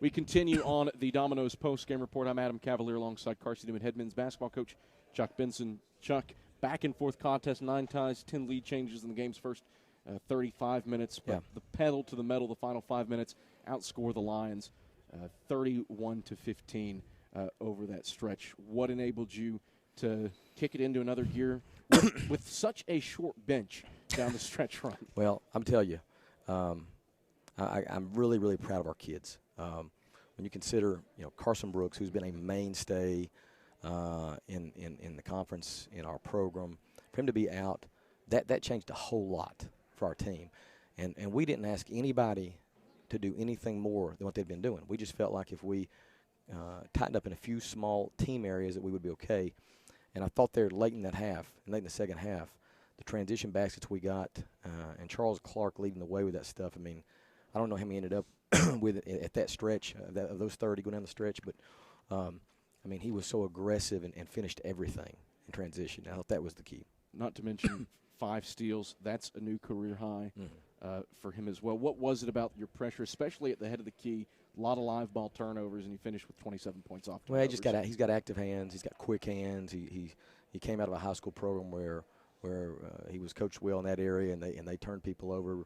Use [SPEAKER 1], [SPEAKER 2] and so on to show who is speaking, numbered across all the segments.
[SPEAKER 1] We continue on the Domino's post-game report. I'm Adam Cavalier alongside Carson-Newman head men's basketball coach Chuck Benson. Chuck, back-and-forth contest, 9 ties, 10 lead changes in the game's first 35 minutes. But the pedal to the metal, the final 5 minutes, outscore the Lions 31-15 over that stretch. What enabled you to kick it into another gear with such a short bench down the stretch run?
[SPEAKER 2] Well, I'm telling you, I'm really, really proud of our kids. When you consider, Carson Brooks, who's been a mainstay in the conference, in our program, for him to be out, that changed a whole lot for our team. And we didn't ask anybody to do anything more than what they'd been doing. We just felt like if we tightened up in a few small team areas that we would be okay. And I thought there late in the second half, the transition baskets we got, and Charles Clark leading the way with that stuff. I mean, I don't know how he ended up with it at that stretch, of those 30 going down the stretch, but he was so aggressive and finished everything in transition. I thought that was the key.
[SPEAKER 1] Not to mention 5 steals. That's a new career high for him as well. What was it about your pressure, especially at the head of the key? A lot of live ball turnovers, and he finished with 27 points off.
[SPEAKER 2] Well, he's got active hands. He's got quick hands. He came out of a high school program where he was coached well in that area, and they turned people over.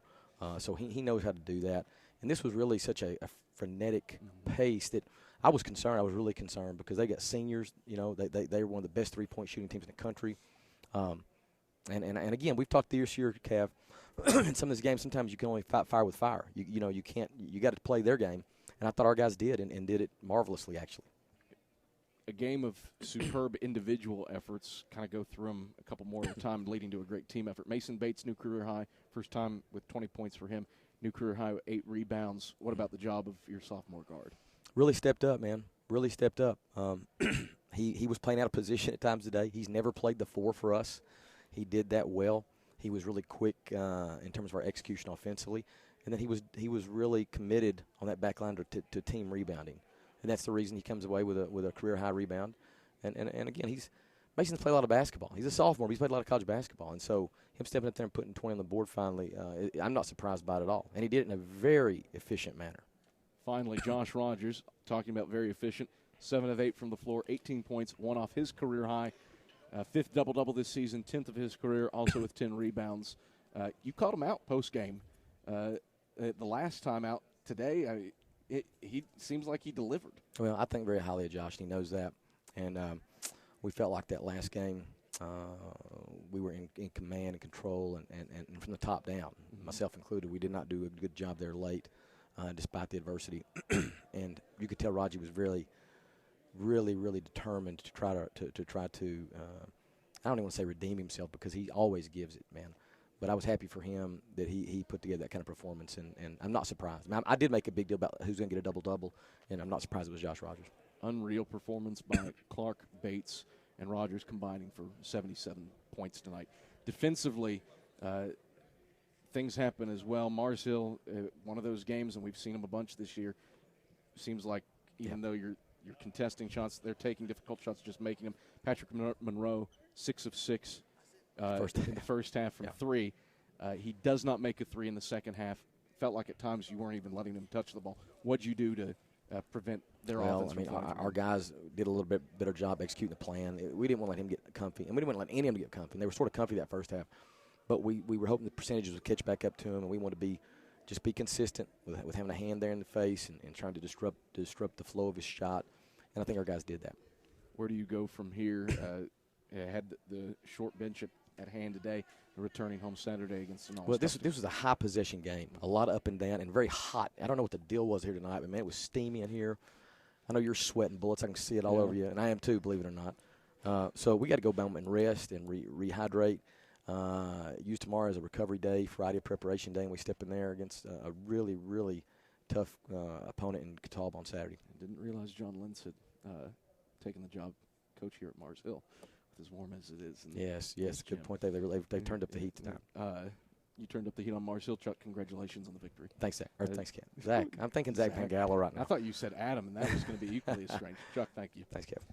[SPEAKER 2] So he knows how to do that. And this was really such a frenetic pace that I was concerned. I was really concerned because they got seniors. They were one of the best 3-point shooting teams in the country. And again, we've talked this year, Cav, in some of these games, sometimes you can only fight fire with fire. You can't. You got to play their game. And I thought our guys did, and did it marvelously, actually.
[SPEAKER 1] A game of superb individual efforts. Kind of go through them a couple more at a time, leading to a great team effort. Mason Bates, new career high, first time with 20 points for him. New career high with 8 rebounds. What about the job of your sophomore guard?
[SPEAKER 2] Really stepped up, man. Really stepped up. He was playing out of position at times today. He's never played the 4 for us. He did that well. He was really quick in terms of our execution offensively. And then he was really committed on that back line to team rebounding. And that's the reason he comes away with a career high rebound. And again, Mason's played a lot of basketball. He's a sophomore, but he's played a lot of college basketball. And so him stepping up there and putting 20 on the board finally, I'm not surprised by it at all. And he did it in a very efficient manner.
[SPEAKER 1] Finally, Josh Rogers, talking about very efficient, 7 of 8 from the floor, 18 points, 1 off his career high. 5th double-double this season, 10th of his career, also with 10 rebounds. You called him out post-game. The last time out today, he seems like he delivered.
[SPEAKER 2] Well, I think very highly of Josh, and he knows that. And we felt like that last game we were in command and control, and from the top down, myself included. We did not do a good job there late, despite the adversity. And you could tell Raji was really, really, really determined to try to I don't even want to say redeem himself, because he always gives it, man. But I was happy for him that he put together that kind of performance, and I'm not surprised. I did make a big deal about who's going to get a double-double, and I'm not surprised it was Josh Rogers.
[SPEAKER 1] Unreal performance by Clark, Bates, and Rogers combining for 77 points tonight. Defensively, things happen as well. Mars Hill, one of those games, and we've seen them a bunch this year, seems like even though you're contesting shots, they're taking difficult shots, just making them. Patrick Monroe, 6 of 6. In the first half from 3. He does not make a 3 in the second half. Felt like at times you weren't even letting him touch the ball. What'd you do to prevent their offense from flying?
[SPEAKER 2] Our guys did a little bit better job executing the plan. We didn't want to let him get comfy, and we didn't want to let any of them get comfy. And they were sort of comfy that first half. But we were hoping the percentages would catch back up to him, and we wanted to just be consistent with having a hand there in the face and trying to disrupt the flow of his shot. And I think our guys did that.
[SPEAKER 1] Where do you go from here? Had the short bench at hand today, returning home Saturday against an all-star.
[SPEAKER 2] Well, this was a high-possession game, a lot of up and down, and very hot. I don't know what the deal was here tonight, but, man, it was steamy in here. I know you're sweating bullets. I can see it all over you, and I am too, believe it or not. So we got to go home and rest and rehydrate. Use tomorrow as a recovery day, Friday a preparation day, and we step in there against a really, really tough opponent in Catawba on Saturday.
[SPEAKER 1] I didn't realize John Lentz had taken the job coach here at Mars Hill. As warm as it is.
[SPEAKER 2] Yes, good point. They turned up the heat tonight.
[SPEAKER 1] You turned up the heat on Mars Hill. Chuck, congratulations on the victory.
[SPEAKER 2] Thanks, Zach. Thanks, Ken. Zach. I'm thinking Zach Pangalo right now.
[SPEAKER 1] I thought you said Adam, and that was going to be equally as strange. Chuck, thank you.
[SPEAKER 2] Thanks, Kevin.